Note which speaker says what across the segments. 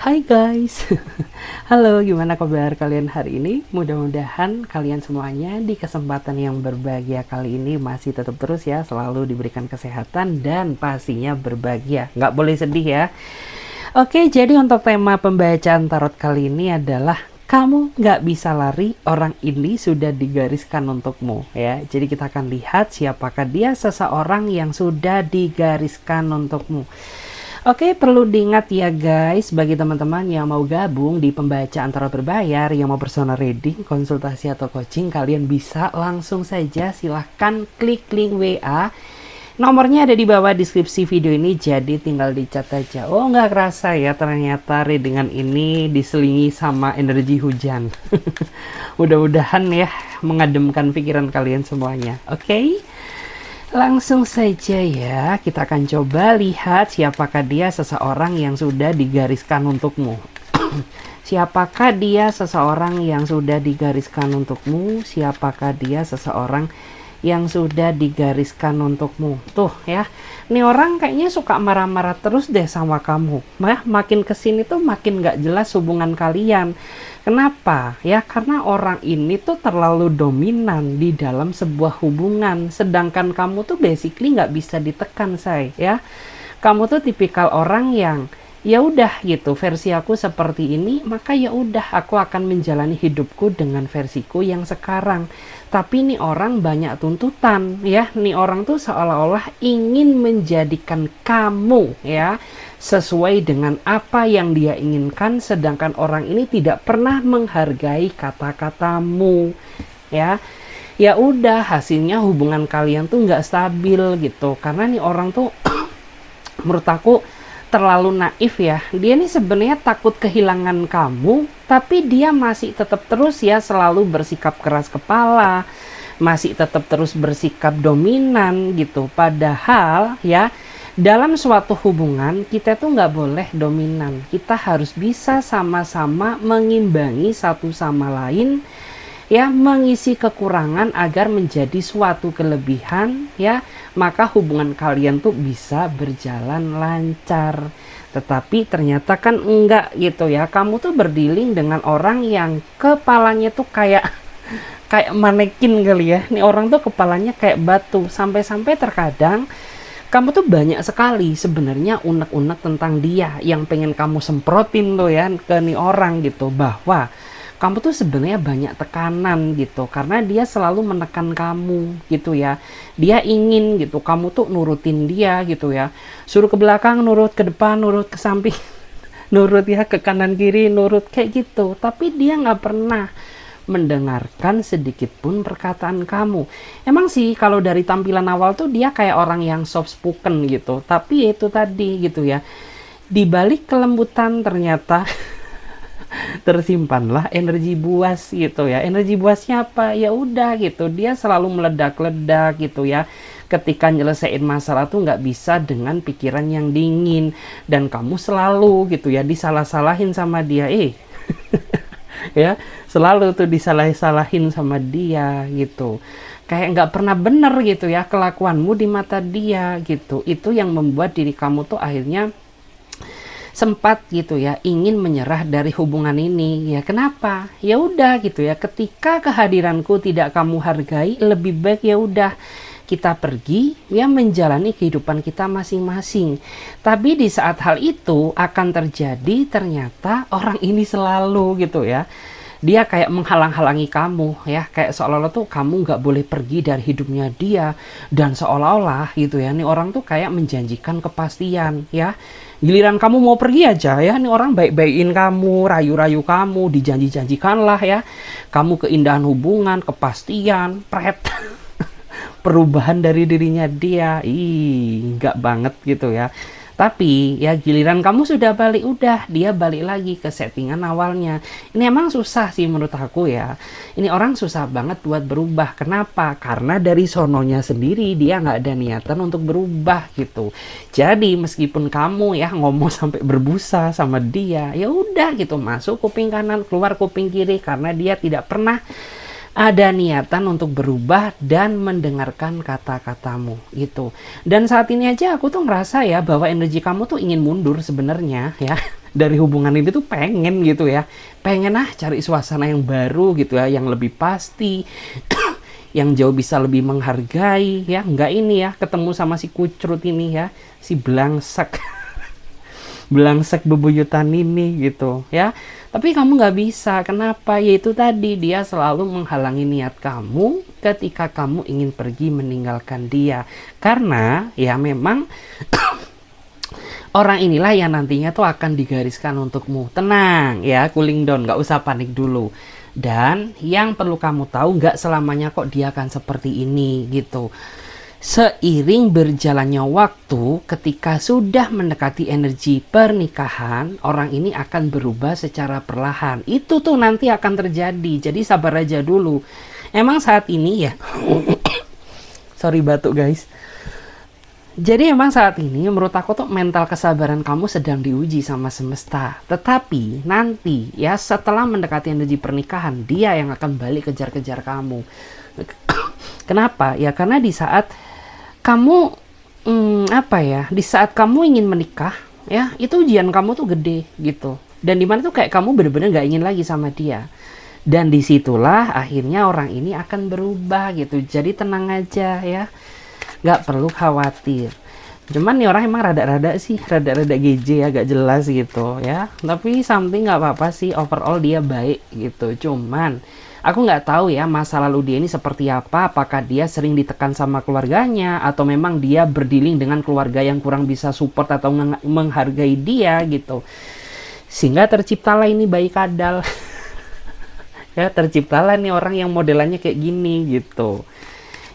Speaker 1: Hai guys, halo, gimana kabar kalian hari ini? Mudah-mudahan kalian semuanya di kesempatan yang berbahagia kali ini masih tetap terus ya, selalu diberikan kesehatan dan pastinya berbahagia. Nggak boleh sedih ya. Oke, jadi untuk tema pembacaan tarot kali ini adalah kamu nggak bisa lari, orang ini sudah digariskan untukmu ya. Jadi kita akan lihat siapakah dia seseorang yang sudah digariskan untukmu. Oke, perlu diingat ya guys, bagi teman-teman yang mau gabung di pembacaan tarot berbayar, yang mau personal reading, konsultasi atau coaching, kalian bisa langsung saja silahkan klik link WA. Nomornya ada di bawah deskripsi video ini, jadi tinggal dicat aja. Oh, nggak kerasa ya, ternyata readingan ini diselingi sama energi hujan. Mudah-mudahan ya mengademkan pikiran kalian semuanya. Oke? Langsung saja ya, kita akan coba lihat siapakah dia seseorang yang sudah digariskan untukmu. Siapakah dia seseorang yang sudah digariskan untukmu? Siapakah dia seseorang yang sudah digariskan untukmu? Tuh ya, ini orang kayaknya suka marah-marah terus deh sama kamu. Makin kesini tuh makin gak jelas hubungan kalian. Kenapa? Ya karena orang ini tuh terlalu dominan di dalam sebuah hubungan, sedangkan kamu tuh basically nggak bisa ditekan, say. Ya, kamu tuh tipikal orang yang ya udah gitu, versi aku seperti ini, maka ya udah aku akan menjalani hidupku dengan versiku yang sekarang. Tapi nih orang banyak tuntutan, ya. Nih orang tuh seolah-olah ingin menjadikan kamu ya sesuai dengan apa yang dia inginkan, sedangkan orang ini tidak pernah menghargai kata-katamu ya. Ya udah, hasilnya hubungan kalian tuh nggak stabil gitu, karena nih orang tuh menurut aku terlalu naif ya. Dia nih sebenarnya takut kehilangan kamu, tapi dia masih tetap terus ya selalu bersikap keras kepala, masih tetap terus bersikap dominan gitu. Padahal ya dalam suatu hubungan kita tuh nggak boleh dominan. Kita harus bisa sama-sama mengimbangi satu sama lain ya, mengisi kekurangan agar menjadi suatu kelebihan ya, maka hubungan kalian tuh bisa berjalan lancar. Tetapi ternyata kan enggak gitu ya, kamu tuh berdealing dengan orang yang kepalanya tuh kayak manekin kali ya. Nih orang tuh kepalanya kayak batu, sampai-sampai terkadang kamu tuh banyak sekali sebenarnya unek-unek tentang dia yang pengen kamu semprotin tuh ya ke nih orang gitu, bahwa kamu tuh sebenarnya banyak tekanan gitu karena dia selalu menekan kamu gitu ya. Dia ingin gitu kamu tuh nurutin dia gitu ya, suruh ke belakang nurut, ke depan nurut, ke samping nurut ya, ke kanan kiri nurut kayak gitu. Tapi dia nggak pernah mendengarkan sedikit pun perkataan kamu. Emang sih kalau dari tampilan awal tuh dia kayak orang yang soft spoken gitu, tapi itu tadi gitu ya, di balik kelembutan ternyata tersimpanlah energi buas gitu ya. Energi buasnya apa? Ya udah gitu, dia selalu meledak-ledak gitu ya. Ketika nyelesain masalah tuh nggak bisa dengan pikiran yang dingin, dan kamu selalu gitu ya disalah-salahin sama dia. Ya selalu tuh disalah-salahin sama dia gitu, kayak nggak pernah bener gitu ya kelakuanmu di mata dia gitu. Itu yang membuat diri kamu tuh akhirnya sempat gitu ya ingin menyerah dari hubungan ini ya. Kenapa? Ya udah gitu ya, ketika kehadiranku tidak kamu hargai, lebih baik ya udah kita pergi ya menjalani kehidupan kita masing-masing. Tapi di saat hal itu akan terjadi, ternyata orang ini selalu gitu ya, dia kayak menghalang-halangi kamu ya, kayak seolah-olah tuh kamu nggak boleh pergi dari hidupnya dia, dan seolah-olah gitu ya nih orang tuh kayak menjanjikan kepastian ya. Giliran kamu mau pergi aja ya nih orang baik-baikin kamu, rayu-rayu kamu, dijanji-janjikan lah ya kamu keindahan hubungan, kepastian, pret perubahan dari dirinya dia. Enggak banget gitu ya. Tapi ya giliran kamu sudah balik, udah dia balik lagi ke settingan awalnya. Ini emang susah sih menurut aku ya. Ini orang susah banget buat berubah. Kenapa? Karena dari sononya sendiri dia nggak ada niatan untuk berubah gitu. Jadi meskipun kamu ya ngomong sampai berbusa sama dia, ya udah gitu, masuk kuping kanan keluar kuping kiri, karena dia tidak pernah ada niatan untuk berubah dan mendengarkan kata-katamu gitu. Dan saat ini aja aku tuh ngerasa ya bahwa energi kamu tuh ingin mundur sebenarnya ya. dari hubungan ini tuh pengen gitu ya, pengen cari suasana yang baru gitu ya, yang lebih pasti, yang jauh bisa lebih menghargai ya, nggak ini ya ketemu sama si kucrut ini ya, si belangsak belangsak bebuyutan ini gitu ya. Tapi kamu nggak bisa, kenapa? Yaitu tadi, dia selalu menghalangi niat kamu ketika kamu ingin pergi meninggalkan dia. Karena ya memang orang inilah yang nantinya tuh akan digariskan untukmu. Tenang ya, cooling down, nggak usah panik dulu. Dan yang perlu kamu tahu, nggak selamanya kok dia akan seperti ini gitu. Seiring berjalannya waktu, ketika sudah mendekati energi pernikahan, orang ini akan berubah secara perlahan. Itu tuh nanti akan terjadi, jadi sabar aja dulu. Emang saat ini ya, sorry batuk guys. Jadi emang saat ini menurut aku tuh mental kesabaran kamu sedang diuji sama semesta. Tetapi nanti ya setelah mendekati energi pernikahan, dia yang akan balik kejar-kejar kamu. Kenapa? Ya karena di saat kamu di saat kamu ingin menikah ya, itu ujian kamu tuh gede gitu, dan dimana tuh kayak kamu bener-bener gak ingin lagi sama dia, dan disitulah akhirnya orang ini akan berubah gitu. Jadi tenang aja ya, gak perlu khawatir. Cuman nih orang emang rada-rada GJ ya, gak jelas gitu ya, tapi something gak apa-apa sih, overall dia baik gitu. Cuman aku nggak tahu ya masa lalu dia ini seperti apa, apakah dia sering ditekan sama keluarganya, atau memang dia berdealing dengan keluarga yang kurang bisa support atau menghargai dia gitu. Sehingga terciptalah ini bayi kadal. Ya, terciptalah nih orang yang modelannya kayak gini gitu.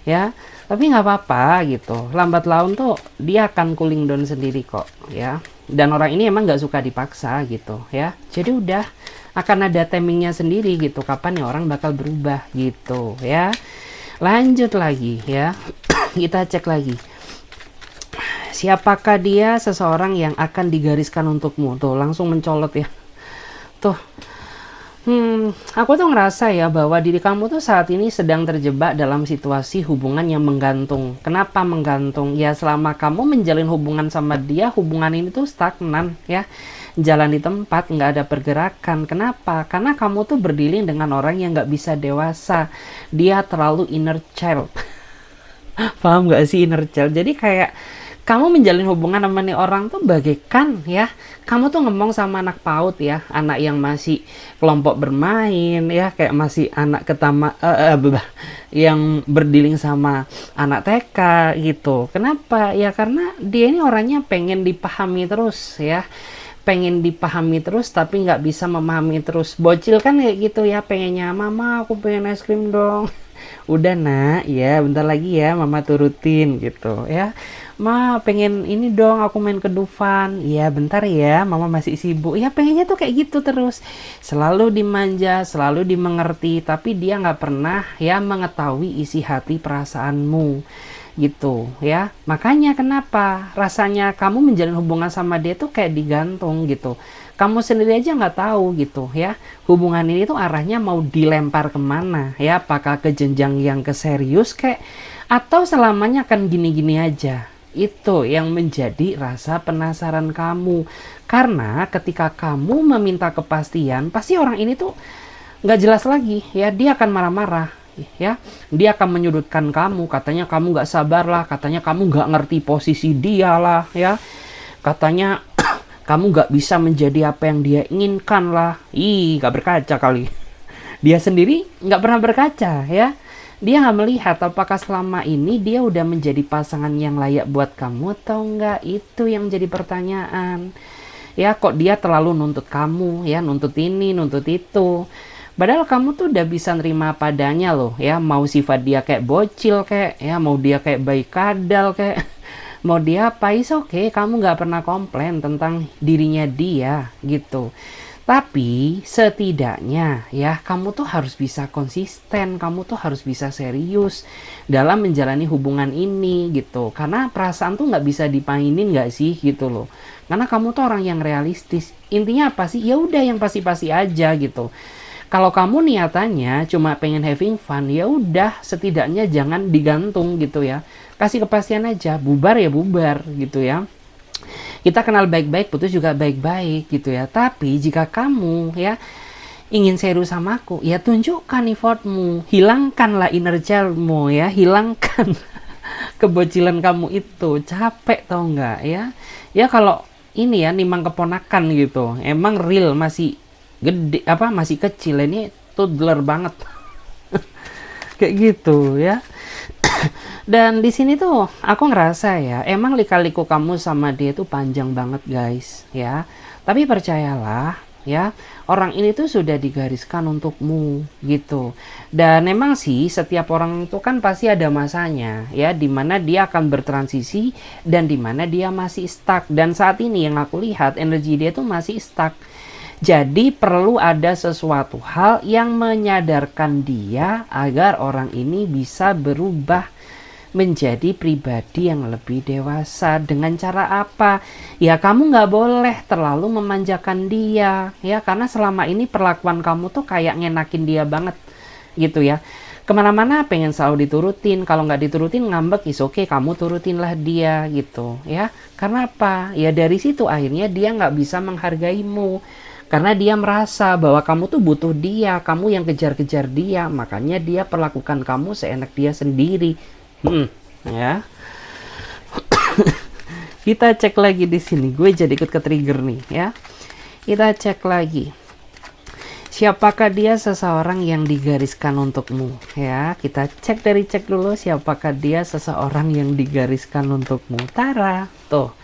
Speaker 1: Ya, tapi nggak apa-apa gitu. Lambat laun tuh dia akan cooling down sendiri kok ya. Dan orang ini emang nggak suka dipaksa gitu ya. Jadi udah akan ada timingnya sendiri gitu, kapan ya orang bakal berubah gitu ya. Lanjut lagi ya. Kita cek lagi, siapakah dia seseorang yang akan digariskan untukmu. Tuh langsung mencolot ya tuh. Aku tuh ngerasa ya bahwa diri kamu tuh saat ini sedang terjebak dalam situasi hubungan yang menggantung. Kenapa menggantung? Ya selama kamu menjalin hubungan sama dia, hubungan ini tuh stagnan ya, jalan di tempat, nggak ada pergerakan. Kenapa? Karena kamu tuh berdealing dengan orang yang nggak bisa dewasa. Dia terlalu inner child. Paham nggak sih inner child? Jadi kayak kamu menjalin hubungan sama nih orang tuh bagaikan ya, kamu tuh ngomong sama anak PAUD ya, anak yang masih kelompok bermain ya, kayak masih anak yang berdealing sama anak TK gitu. Kenapa? Ya karena dia ini orangnya pengen dipahami terus ya, pengen dipahami terus tapi nggak bisa memahami terus. Bocil kan kayak gitu ya, pengennya mama aku pengen es krim dong. Udah nak ya, bentar lagi ya mama turutin gitu ya. Ma pengen ini dong, aku main ke Dufan. Ya bentar ya, mama masih sibuk. Ya pengennya tuh kayak gitu terus, selalu dimanja, selalu dimengerti, tapi dia nggak pernah ya mengetahui isi hati perasaanmu gitu ya. Makanya kenapa rasanya kamu menjalin hubungan sama dia tuh kayak digantung gitu. Kamu sendiri aja nggak tahu gitu ya, hubungan ini tuh arahnya mau dilempar kemana ya, apakah ke jenjang yang ke serius kayak, atau selamanya akan gini-gini aja. Itu yang menjadi rasa penasaran kamu. Karena ketika kamu meminta kepastian, pasti orang ini tuh nggak jelas lagi ya, dia akan marah-marah ya, dia akan menyudutkan kamu, katanya kamu nggak sabar lah, katanya kamu nggak ngerti posisi dia lah ya, katanya kamu nggak bisa menjadi apa yang dia inginkan lah. Nggak berkaca kali. Dia sendiri nggak pernah berkaca ya. Dia nggak melihat apakah selama ini dia udah menjadi pasangan yang layak buat kamu atau enggak. Itu yang jadi pertanyaan. Ya kok dia terlalu nuntut kamu ya, nuntut ini, nuntut itu. Padahal kamu tuh udah bisa nerima padanya loh ya. Mau sifat dia kayak bocil kayak ya, mau dia kayak bayi kadal kayak, mau dia apa, is oke, kamu nggak pernah komplain tentang dirinya dia gitu. Tapi setidaknya ya kamu tuh harus bisa konsisten, kamu tuh harus bisa serius dalam menjalani hubungan ini gitu. Karena perasaan tuh nggak bisa dimainin nggak sih gitu loh. Karena kamu tuh orang yang realistis. Intinya apa sih? Ya udah yang pasti-pasti aja gitu. Kalau kamu niatannya cuma pengen having fun, ya udah setidaknya jangan digantung gitu ya. Kasih kepastian aja, bubar ya bubar gitu ya. Kita kenal baik-baik, putus juga baik-baik gitu ya. Tapi jika kamu ya ingin serius sama aku, ya tunjukkan effortmu, hilangkanlah inner childmu ya, hilangkan kebocilan kamu itu. Capek tau nggak ya? Ya kalau ini ya nimang keponakan gitu, emang real masih gede apa masih kecil, ini toddler banget kayak gitu ya. Dan di sini tuh aku ngerasa ya, emang lika-liku kamu sama dia tuh panjang banget guys ya. Tapi percayalah ya, orang ini tuh sudah digariskan untukmu gitu. Dan memang sih setiap orang itu kan pasti ada masanya ya, dimana dia akan bertransisi dan dimana dia masih stuck. Dan saat ini yang aku lihat energi dia tuh masih stuck. Jadi perlu ada sesuatu hal yang menyadarkan dia agar orang ini bisa berubah menjadi pribadi yang lebih dewasa. Dengan cara apa? Ya kamu nggak boleh terlalu memanjakan dia ya, karena selama ini perlakuan kamu tuh kayak ngenakin dia banget gitu ya. Kemana-mana pengen selalu diturutin, kalau nggak diturutin ngambek, is oke, kamu turutinlah dia gitu ya. Karena apa? Ya dari situ akhirnya dia nggak bisa menghargaimu, karena dia merasa bahwa kamu tuh butuh dia, kamu yang kejar-kejar dia, makanya dia perlakukan kamu seenak dia sendiri. Ya. Kita cek lagi di sini. Gue jadi ikut ke trigger nih ya. Kita cek lagi. Siapakah dia seseorang yang digariskan untukmu? Ya, kita cek dari cek dulu siapakah dia seseorang yang digariskan untukmu. Tara, tuh.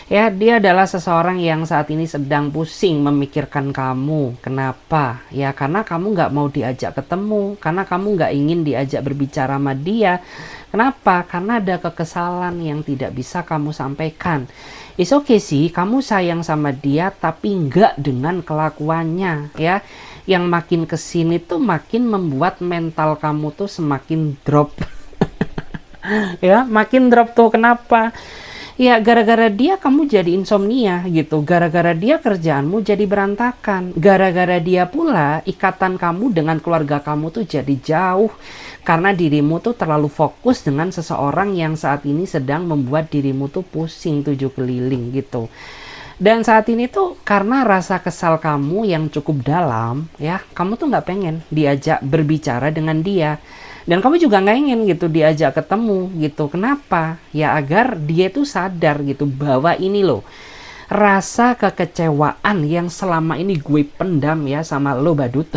Speaker 1: Ya, dia adalah seseorang yang saat ini sedang pusing memikirkan kamu. Kenapa? Ya, karena kamu nggak mau diajak ketemu. Karena kamu nggak ingin diajak berbicara sama dia. Kenapa? Karena ada kekesalan yang tidak bisa kamu sampaikan. It's okay sih, kamu sayang sama dia, tapi nggak dengan kelakuannya. Ya, yang makin kesini tuh makin membuat mental kamu tuh semakin drop. Ya, makin drop tuh. Kenapa? Ya gara-gara dia kamu jadi insomnia gitu, gara-gara dia kerjaanmu jadi berantakan, gara-gara dia pula ikatan kamu dengan keluarga kamu tuh jadi jauh, karena dirimu tuh terlalu fokus dengan seseorang yang saat ini sedang membuat dirimu tuh pusing tujuh keliling gitu. Dan saat ini tuh karena rasa kesal kamu yang cukup dalam ya, kamu tuh nggak pengen diajak berbicara dengan dia. Dan kamu juga nggak ingin gitu diajak ketemu gitu. Kenapa? Ya agar dia tuh sadar gitu bahwa ini loh, rasa kekecewaan yang selama ini gue pendam ya sama lo badut.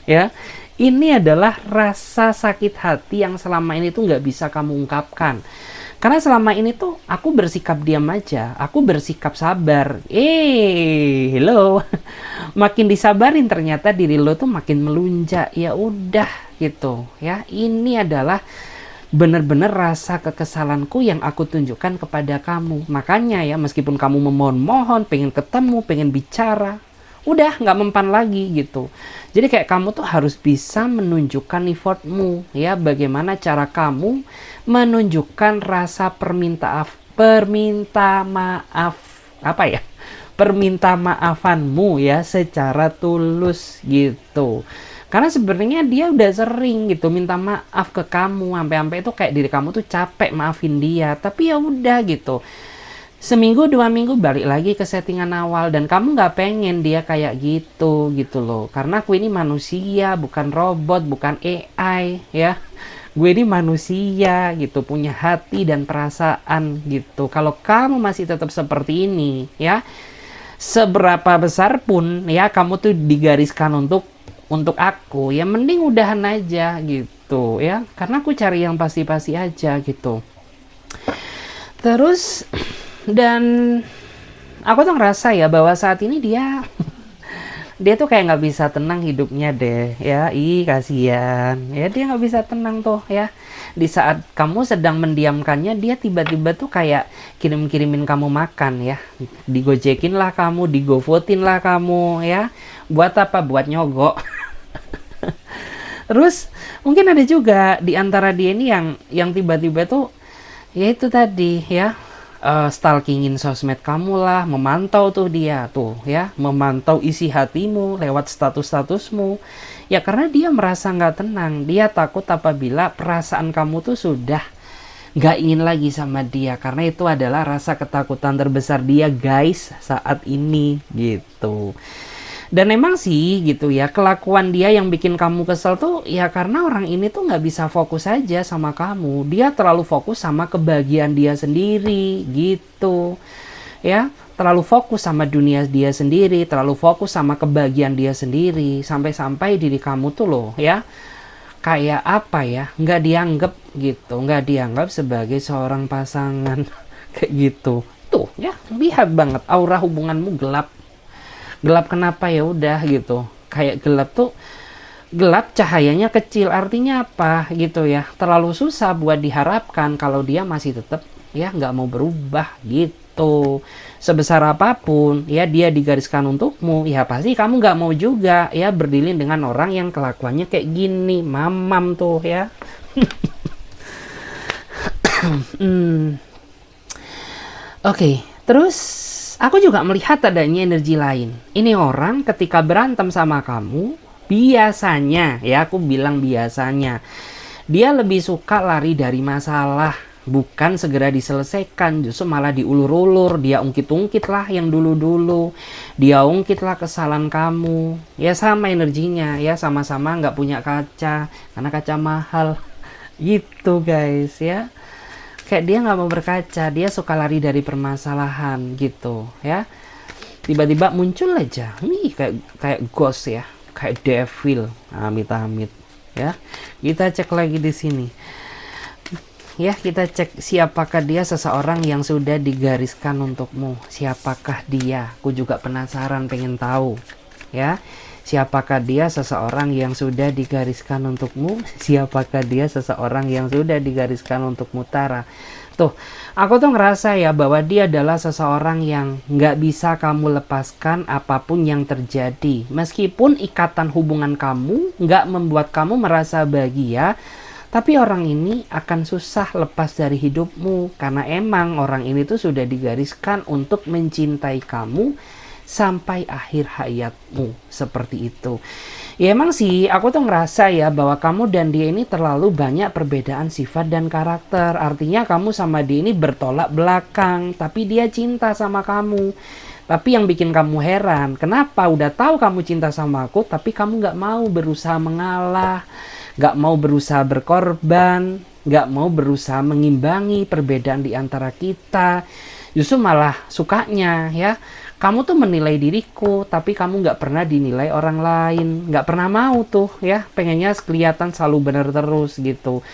Speaker 1: Ya, ini adalah rasa sakit hati yang selama ini tuh nggak bisa kamu ungkapkan. Karena selama ini tuh aku bersikap diam aja, aku bersikap sabar. Hello. Makin disabarin ternyata diri lo tuh makin melunjak. Ya udah gitu ya. Ini adalah benar-benar rasa kekesalanku yang aku tunjukkan kepada kamu. Makanya ya, meskipun kamu memohon-mohon, pengen ketemu, pengen bicara, udah nggak mempan lagi gitu. Jadi kayak kamu tuh harus bisa menunjukkan effortmu ya, bagaimana cara kamu menunjukkan rasa perminta maaf apa ya, perminta maafanmu ya secara tulus gitu. Karena sebenarnya dia udah sering gitu minta maaf ke kamu, sampai-sampai itu kayak diri kamu tuh capek maafin dia, tapi ya udah gitu. Seminggu 2 minggu balik lagi ke settingan awal, dan kamu nggak pengen dia kayak gitu loh. Karena aku ini manusia, bukan robot, bukan AI ya. Gue ini manusia gitu, punya hati dan perasaan gitu. Kalau kamu masih tetap seperti ini ya, seberapa besar pun ya kamu tuh digariskan untuk aku, ya mending udahan aja gitu ya. Karena aku cari yang pasti-pasti aja gitu. Terus dan aku tuh ngerasa ya bahwa saat ini dia tuh kayak nggak bisa tenang hidupnya deh ya. Kasihan ya, dia nggak bisa tenang tuh ya. Di saat kamu sedang mendiamkannya, dia tiba-tiba tuh kayak kirimin kamu makan ya, digojekin lah kamu, digofotin lah kamu ya. Buat apa? Buat nyogok. Terus mungkin ada juga di antara dia ini yang tiba-tiba tuh ya itu tadi ya, stalkingin sosmed kamu lah, memantau tuh dia tuh ya, memantau isi hatimu lewat statusmu ya, karena dia merasa nggak tenang. Dia takut apabila perasaan kamu tuh sudah nggak ingin lagi sama dia, karena itu adalah rasa ketakutan terbesar dia guys saat ini gitu. Dan emang sih gitu ya, kelakuan dia yang bikin kamu kesel tuh ya karena orang ini tuh nggak bisa fokus aja sama kamu. Dia terlalu fokus sama kebahagiaan dia sendiri gitu ya, terlalu fokus sama dunia dia sendiri, terlalu fokus sama kebahagiaan dia sendiri, sampai-sampai diri kamu tuh loh ya, kayak apa ya, nggak dianggap gitu, nggak dianggap sebagai seorang pasangan kayak gitu. Tuh ya, lihat banget aura hubunganmu gelap. Gelap kenapa? Ya udah gitu, kayak gelap tuh, gelap cahayanya kecil, artinya apa gitu ya, terlalu susah buat diharapkan kalau dia masih tetap ya nggak mau berubah gitu. Sebesar apapun ya dia digariskan untukmu, ya pasti kamu nggak mau juga ya berdilin dengan orang yang kelakuannya kayak gini, mamam tuh ya. Oke, terus aku juga melihat adanya energi lain. Ini orang ketika berantem sama kamu, biasanya, ya aku bilang biasanya, dia lebih suka lari dari masalah, bukan segera diselesaikan, justru malah diulur-ulur, dia ungkit-ungkit lah yang dulu-dulu, dia ungkit lah kesalahan kamu, ya sama energinya, ya sama-sama nggak punya kaca, karena kaca mahal, gitu guys ya. Kayak dia nggak mau berkaca, dia suka lari dari permasalahan gitu ya. Tiba-tiba muncul aja, nih kayak ghost ya, kayak devil, amit-amit ya. Kita cek lagi di sini ya, kita cek siapakah dia, seseorang yang sudah digariskan untukmu. Siapakah dia? Aku juga penasaran, pengen tahu ya. Siapakah dia, seseorang yang sudah digariskan untukmu? Siapakah dia, seseorang yang sudah digariskan untuk Mutara? Tuh, aku tuh ngerasa ya bahwa dia adalah seseorang yang nggak bisa kamu lepaskan apapun yang terjadi. Meskipun ikatan hubungan kamu nggak membuat kamu merasa bahagia, tapi orang ini akan susah lepas dari hidupmu. Karena emang orang ini tuh sudah digariskan untuk mencintai kamu sampai akhir hayatmu, seperti itu. Ya emang sih, aku tuh ngerasa ya bahwa kamu dan dia ini terlalu banyak perbedaan sifat dan karakter. Artinya kamu sama dia ini bertolak belakang, tapi dia cinta sama kamu. Tapi yang bikin kamu heran, kenapa udah tahu kamu cinta sama aku, tapi kamu nggak mau berusaha mengalah, nggak mau berusaha berkorban, nggak mau berusaha mengimbangi perbedaan di antara kita. Justru malah sukanya ya, kamu tuh menilai diriku, tapi kamu nggak pernah dinilai orang lain, nggak pernah mau tuh ya, pengennya kelihatan selalu benar terus gitu.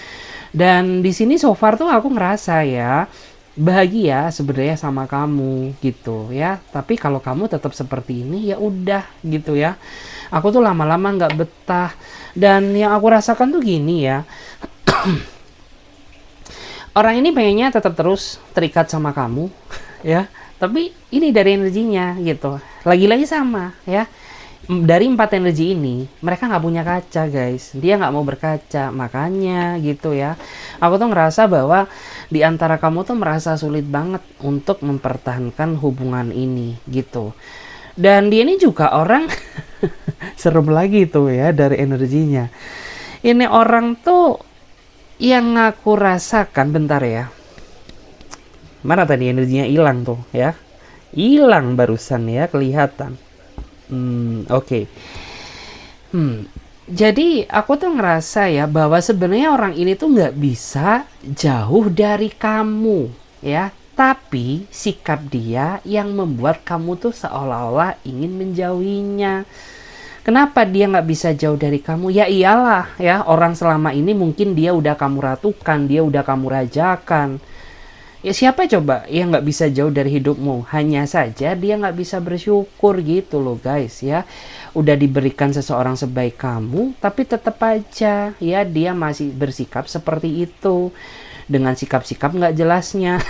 Speaker 1: Dan di sini so far tuh aku ngerasa ya bahagia sebenarnya sama kamu gitu ya. Tapi kalau kamu tetap seperti ini ya udah gitu ya. Aku tuh lama-lama nggak betah. Dan yang aku rasakan tuh gini ya. Orang ini pengennya tetap terus terikat sama kamu ya. Tapi ini dari energinya gitu. Lagi-lagi sama ya. Dari 4 energi ini, mereka nggak punya kaca guys. Dia nggak mau berkaca. Makanya gitu ya. Aku tuh ngerasa bahwa di antara kamu tuh merasa sulit banget untuk mempertahankan hubungan ini gitu. Dan dia ini juga orang serem lagi tuh ya dari energinya. Ini orang tuh yang aku rasakan, bentar ya. Mana tadi energinya hilang tuh ya? Hilang barusan ya, kelihatan. Oke. Jadi aku tuh ngerasa ya bahwa sebenarnya orang ini tuh nggak bisa jauh dari kamu ya. Tapi sikap dia yang membuat kamu tuh seolah-olah ingin menjauhinya. Kenapa dia nggak bisa jauh dari kamu? Ya iyalah ya, orang selama ini mungkin dia udah kamu ratukan, dia udah kamu rajakan. Ya siapa coba yang nggak bisa jauh dari hidupmu? Hanya saja dia nggak bisa bersyukur gitu loh guys ya. Udah diberikan seseorang sebaik kamu, tapi tetap aja ya dia masih bersikap seperti itu. Dengan sikap-sikap nggak jelasnya.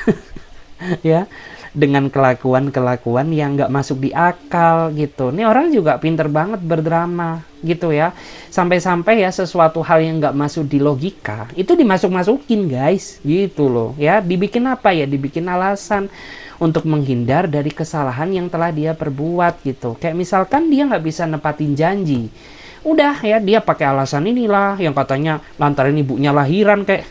Speaker 1: Ya, dengan kelakuan-kelakuan yang nggak masuk di akal gitu. Ini orang juga pinter banget berdrama gitu ya. Sampai-sampai ya sesuatu hal yang nggak masuk di logika itu dimasuk-masukin guys gitu loh ya. Dibikin apa ya? Dibikin alasan untuk menghindar dari kesalahan yang telah dia perbuat gitu. Kayak misalkan dia nggak bisa nepatin janji. Udah ya dia pakai alasan inilah yang katanya lantaran ibunya lahiran kayak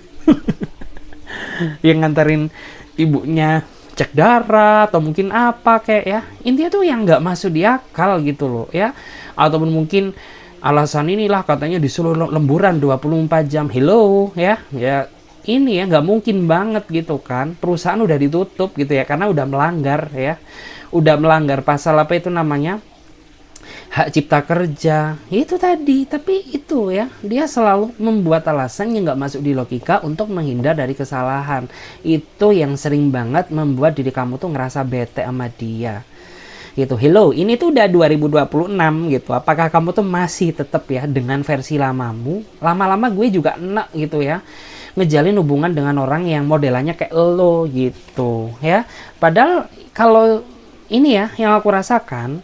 Speaker 1: yang nganterin ibunya cek darah atau mungkin apa kayak ya, intinya tuh yang nggak masuk di akal gitu loh ya. Ataupun mungkin alasan inilah katanya disuruh lemburan 24 jam. Hello ya, ya ini ya nggak mungkin banget gitu kan, perusahaan udah ditutup gitu ya karena udah melanggar ya, udah melanggar pasal apa itu namanya, hak cipta kerja itu tadi. Tapi itu ya, dia selalu membuat alasan yang nggak masuk di logika untuk menghindar dari kesalahan. Itu yang sering banget membuat diri kamu tuh ngerasa bete sama dia gitu. Hello, ini tuh udah 2026 gitu, apakah kamu tuh masih tetap ya dengan versi lamamu? Lama-lama gue juga enak gitu ya ngejalin hubungan dengan orang yang modelannya kayak lo gitu ya. Padahal kalau ini ya yang aku rasakan,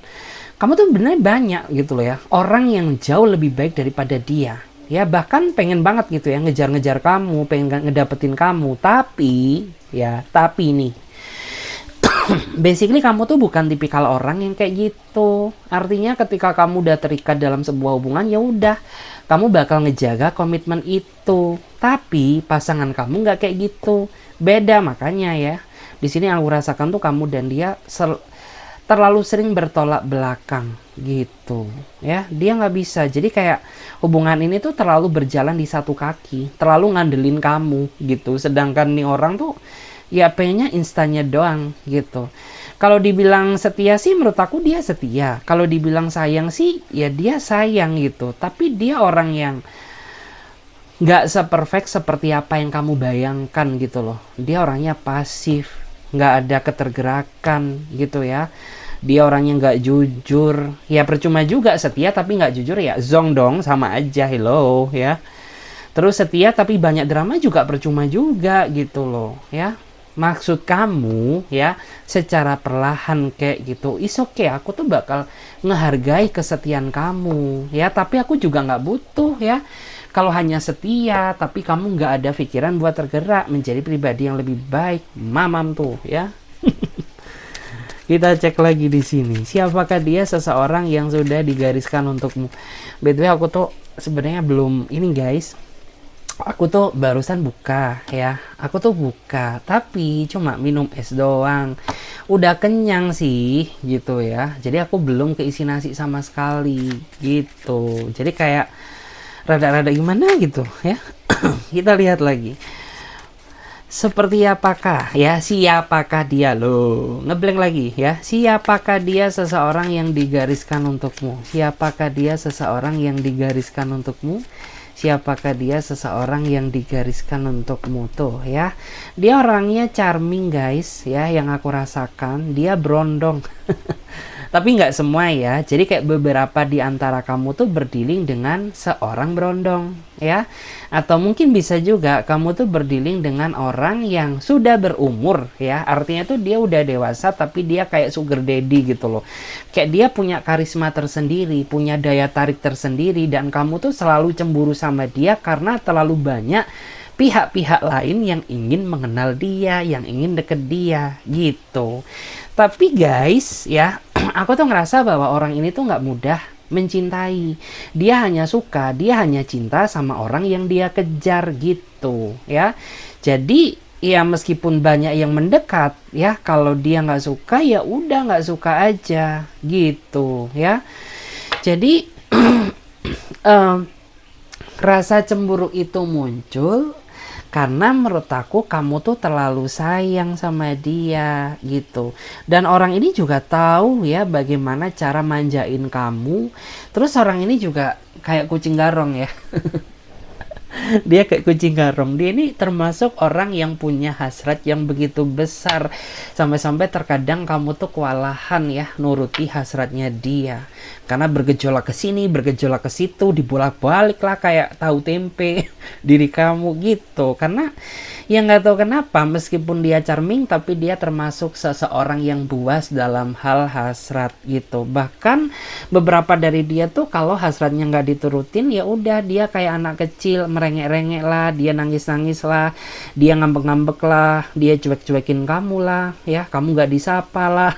Speaker 1: kamu tuh bener banyak gitu loh ya orang yang jauh lebih baik daripada dia ya, bahkan pengen banget gitu ya ngejar-ngejar kamu, pengen ngedapetin kamu. Tapi ya, tapi nih basically kamu tuh bukan tipikal orang yang kayak gitu. Artinya ketika kamu udah terikat dalam sebuah hubungan, ya udah kamu bakal ngejaga komitmen itu. Tapi pasangan kamu nggak kayak gitu, beda. Makanya ya di sini aku rasakan tuh kamu dan dia terlalu sering bertolak belakang gitu ya. Dia nggak bisa, jadi kayak hubungan ini tuh terlalu berjalan di satu kaki, terlalu ngandelin kamu gitu. Sedangkan nih orang tuh ya pengennya instannya doang gitu. Kalau dibilang setia sih menurut aku dia setia, kalau dibilang sayang sih ya dia sayang gitu. Tapi dia orang yang nggak seperfect seperti apa yang kamu bayangkan gitu loh. Dia orangnya pasif, nggak ada ketergerakan gitu ya. Dia orangnya nggak jujur, ya percuma juga setia tapi nggak jujur, ya zong dong, sama aja. Hello ya. Terus setia tapi banyak drama juga percuma juga gitu loh ya. Maksud kamu ya secara perlahan kayak gitu, is okay, aku tuh bakal ngehargai kesetiaan kamu ya. Tapi aku juga nggak butuh ya kalau hanya setia tapi kamu nggak ada pikiran buat tergerak menjadi pribadi yang lebih baik. Mamam tuh ya. Kita cek lagi di sini. Siapakah dia seseorang yang sudah digariskan untukmu? By aku tuh sebenarnya belum ini guys. Aku tuh barusan buka ya. Aku tuh buka, tapi cuma minum es doang. Udah kenyang sih gitu ya. Jadi aku belum keisi nasi sama sekali gitu. Jadi kayak rada-rada gimana gitu ya. Kita lihat lagi. Seperti apakah ya, siapakah dia loh, ngeblank lagi ya. Siapakah dia seseorang yang digariskan untukmu? Siapakah dia seseorang yang digariskan untukmu? Siapakah dia seseorang yang digariskan untukmu? Tuh ya, dia orangnya charming guys ya, yang aku rasakan. Dia berondong. Tapi nggak semua ya, jadi kayak beberapa di antara kamu tuh berdealing dengan seorang berondong ya. Atau mungkin bisa juga kamu tuh berdealing dengan orang yang sudah berumur ya. Artinya tuh dia udah dewasa tapi dia kayak sugar daddy gitu loh. Kayak dia punya karisma tersendiri, punya daya tarik tersendiri, dan kamu tuh selalu cemburu sama dia karena terlalu banyak pihak-pihak lain yang ingin mengenal dia, yang ingin deket dia gitu. Tapi guys ya, aku tuh ngerasa bahwa orang ini tuh nggak mudah mencintai. Dia hanya suka, dia hanya cinta sama orang yang dia kejar gitu ya. Jadi ya meskipun banyak yang mendekat ya, kalau dia nggak suka ya udah nggak suka aja gitu ya. Jadi rasa cemburu itu muncul karena menurut aku kamu tuh terlalu sayang sama dia gitu. Dan orang ini juga tahu ya bagaimana cara manjain kamu. Terus orang ini juga kayak kucing garong ya. Dia kayak kucing garong. Dia ini termasuk orang yang punya hasrat yang begitu besar, sampai-sampai terkadang kamu tuh kewalahan ya nuruti hasratnya dia, karena bergejolak ke sini, bergejolak ke situ, dibolak-balik lah kayak tahu tempe diri kamu gitu. Karena ya nggak tahu kenapa, meskipun dia charming tapi dia termasuk seseorang yang buas dalam hal hasrat gitu. Bahkan beberapa dari dia tuh kalau hasratnya nggak diturutin ya udah dia kayak anak kecil, merengek-rengek lah, dia nangis-nangis lah, dia ngambek-ngambek lah, dia cuek-cuekin kamu lah ya, kamu nggak disapa lah.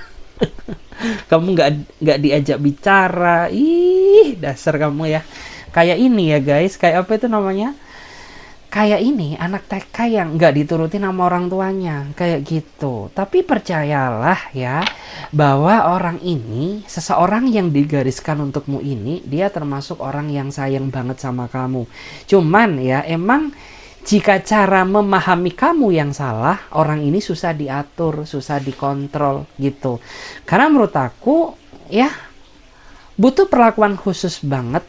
Speaker 1: Kamu nggak diajak bicara. Ih, dasar kamu ya. Kayak ini ya guys, kayak apa itu namanya, kayak ini anak TK yang nggak diturutin sama orang tuanya kayak gitu. Tapi percayalah ya, bahwa orang ini, seseorang yang digariskan untukmu ini, dia termasuk orang yang sayang banget sama kamu. Cuman ya emang jika cara memahami kamu yang salah, orang ini susah diatur, susah dikontrol gitu. Karena menurut aku ya butuh perlakuan khusus banget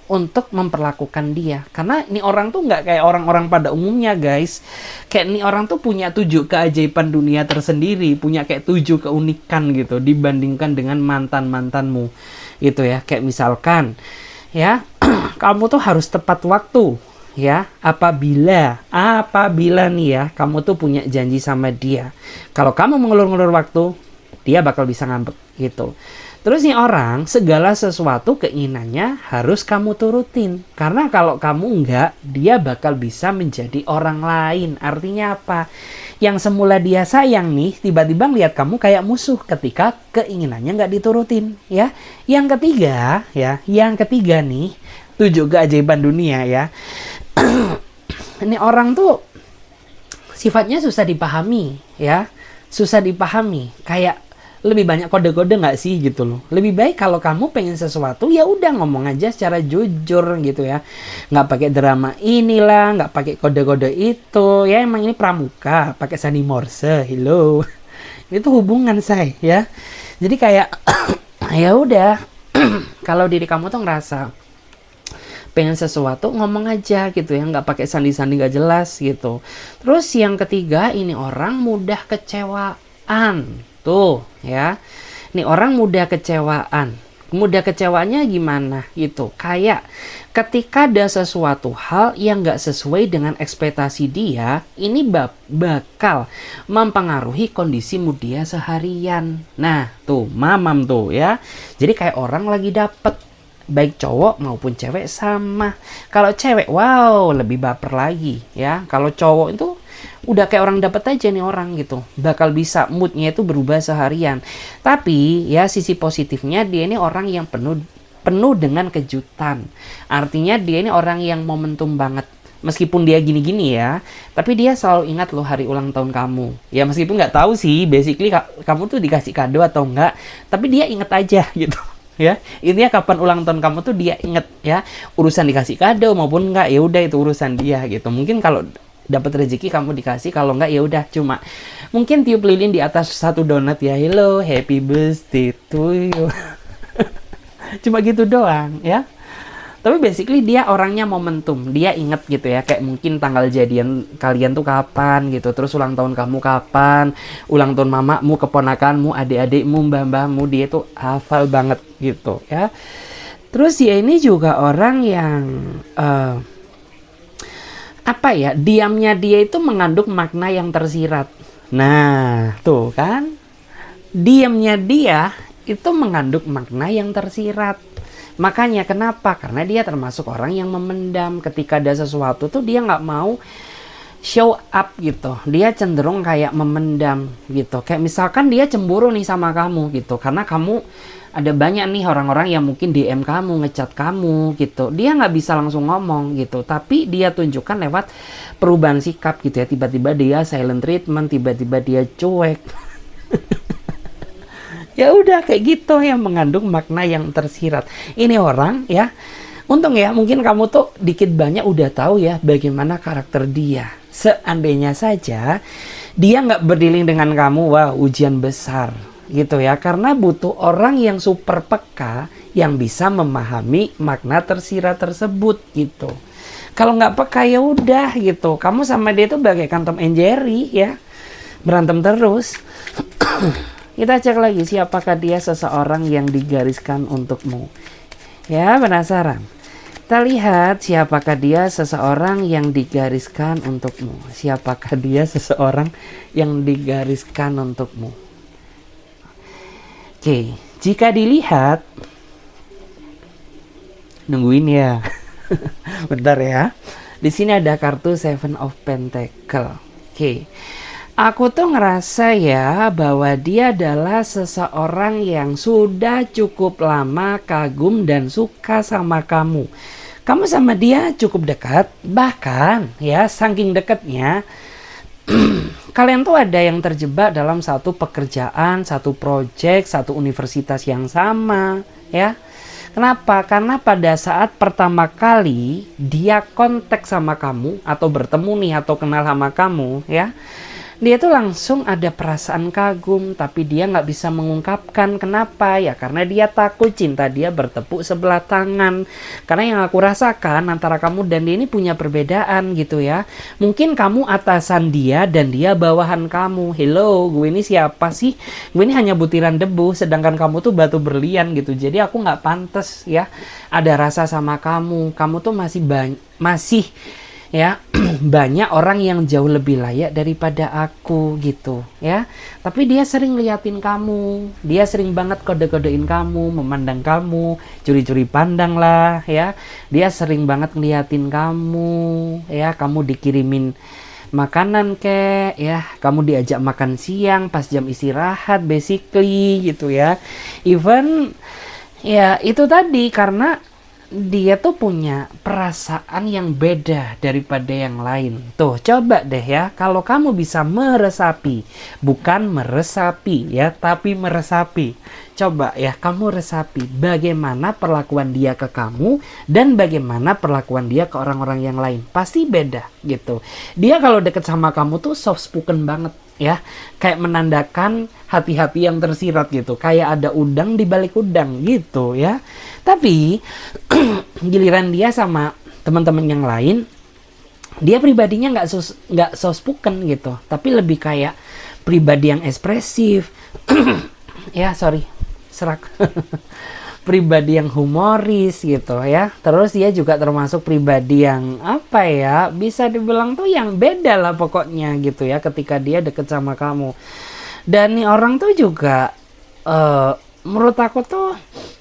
Speaker 1: untuk memperlakukan dia. Karena ini orang tuh nggak kayak orang-orang pada umumnya, guys. Kayak ini orang tuh punya 7 keajaiban dunia tersendiri, punya kayak 7 keunikan gitu dibandingkan dengan mantan-mantanmu. Gitu ya. Kayak misalkan ya, kamu tuh harus tepat waktu ya. Apabila nih ya, kamu tuh punya janji sama dia. Kalau kamu mengulur-ngulur waktu, dia bakal bisa ngambek gitu. Terus nih orang, segala sesuatu keinginannya harus kamu turutin. Karena kalau kamu enggak, dia bakal bisa menjadi orang lain. Artinya apa? Yang semula dia sayang nih, tiba-tiba lihat kamu kayak musuh ketika keinginannya nggak diturutin. Ya, yang ketiga nih, 7 keajaiban dunia ya. Ini orang tuh sifatnya susah dipahami ya, susah dipahami. Kayak lebih banyak kode-kode nggak sih gitu loh. Lebih baik kalau kamu pengen sesuatu ya udah ngomong aja secara jujur gitu ya, nggak pakai drama inilah, nggak pakai kode-kode itu ya. Emang ini pramuka pakai sandi morse, hello. Itu hubungan saya ya. Jadi kayak ya udah kalau diri kamu tuh ngerasa pengen sesuatu, ngomong aja gitu ya, nggak pakai sandi-sandi nggak jelas gitu. Terus yang ketiga, ini orang mudah kecewaan. Tuh ya, nih orang mudah kecewaan. Mudah kecewaannya gimana gitu? Kayak ketika ada sesuatu hal yang nggak sesuai dengan ekspektasi dia, ini bakal mempengaruhi kondisi mood dia seharian. Nah tuh, mamam tuh ya. Jadi kayak orang lagi dapet, baik cowok maupun cewek sama. Kalau cewek, wow, lebih baper lagi ya. Kalau cowok itu udah kayak orang dapet aja nih orang gitu, bakal bisa moodnya itu berubah seharian. Tapi ya sisi positifnya, dia ini orang yang penuh dengan kejutan. Artinya dia ini orang yang momentum banget. Meskipun dia gini-gini ya, tapi dia selalu ingat loh hari ulang tahun kamu. Ya meskipun nggak tahu sih, basically kamu tuh dikasih kado atau enggak, tapi dia inget aja gitu. Ya, intinya kapan ulang tahun kamu tuh dia inget ya. Urusan dikasih kado maupun enggak, ya udah itu urusan dia gitu. Mungkin kalau dapat rezeki kamu dikasih, kalau enggak ya udah cuma mungkin tiup lilin di atas satu donat ya, hello happy birthday to you. Cuma gitu doang ya. Tapi basically dia orangnya momentum, dia inget gitu ya, kayak mungkin tanggal jadian kalian tuh kapan gitu, terus ulang tahun kamu kapan, ulang tahun mamamu, keponakanmu, adik-adikmu, mbah-mbahmu, dia tuh hafal banget gitu ya. Terus ya ini juga orang yang apa ya, diamnya dia itu mengandung makna yang tersirat. Nah tuh kan, diamnya dia itu mengandung makna yang tersirat. Makanya kenapa? Karena dia termasuk orang yang memendam. Ketika ada sesuatu tuh dia nggak mau show up gitu. Dia cenderung kayak memendam gitu. Kayak misalkan dia cemburu nih sama kamu gitu, karena kamu ada banyak nih orang-orang yang mungkin DM kamu, ngechat kamu gitu. Dia nggak bisa langsung ngomong gitu, tapi dia tunjukkan lewat perubahan sikap gitu ya. Tiba-tiba dia silent treatment, tiba-tiba dia cuek. Ya udah kayak gitu, yang mengandung makna yang tersirat. Ini orang ya, untung ya mungkin kamu tuh dikit banyak udah tahu ya bagaimana karakter dia. Seandainya saja dia nggak berdilin dengan kamu, wah ujian besar gitu ya. Karena butuh orang yang super peka, yang bisa memahami makna tersirat tersebut gitu. Kalau nggak peka ya udah gitu, kamu sama dia tuh bagaikan Tom and Jerry ya, berantem terus. Kita cek lagi, siapakah dia seseorang yang digariskan untukmu. Ya, penasaran? Kita lihat siapakah dia seseorang yang digariskan untukmu. Siapakah dia seseorang yang digariskan untukmu. Oke, jika dilihat, nungguin ya. Bentar ya. Di sini ada kartu Seven of Pentacle. Oke. Aku tuh ngerasa ya bahwa dia adalah seseorang yang sudah cukup lama kagum dan suka sama kamu. Kamu sama dia cukup dekat, bahkan ya saking dekatnya kalian tuh ada yang terjebak dalam satu pekerjaan, satu proyek, satu universitas yang sama, ya. Kenapa? Karena pada saat pertama kali dia kontak sama kamu atau bertemu nih atau kenal sama kamu, ya. Dia tuh langsung ada perasaan kagum, tapi dia nggak bisa mengungkapkan. Kenapa? Ya karena dia takut cinta dia bertepuk sebelah tangan. Karena yang aku rasakan antara kamu dan dia ini punya perbedaan gitu ya. Mungkin kamu atasan dia dan dia bawahan kamu. Hello, gue ini siapa sih? Gue ini hanya butiran debu, sedangkan kamu tuh batu berlian gitu. Jadi aku nggak pantas ya ada rasa sama kamu. Kamu tuh masih ya banyak orang yang jauh lebih layak daripada aku gitu ya, tapi dia sering liatin kamu, dia sering banget kode-kodein kamu, memandang kamu, curi-curi pandang lah ya, dia sering banget ngeliatin kamu ya, kamu dikirimin makanan kek ya, kamu diajak makan siang pas jam istirahat basically gitu ya, even ya itu tadi karena dia tuh punya perasaan yang beda daripada yang lain. Tuh, coba deh ya, kalau kamu bisa meresapi, bukan meresapi ya, tapi meresapi. Coba ya, kamu resapi bagaimana perlakuan dia ke kamu dan bagaimana perlakuan dia ke orang-orang yang lain. Pasti beda gitu. Dia kalau deket sama kamu tuh soft spoken banget ya, kayak menandakan hati-hati yang tersirat gitu, kayak ada udang di balik udang gitu ya. Tapi giliran dia sama teman-teman yang lain, dia pribadinya nggak soft spoken gitu, tapi lebih kayak pribadi yang ekspresif ya, sorry serak pribadi yang humoris gitu ya. Terus dia juga termasuk pribadi yang apa ya, bisa dibilang tuh yang beda lah pokoknya gitu ya ketika dia deket sama kamu. Dan nih orang tuh juga menurut aku tuh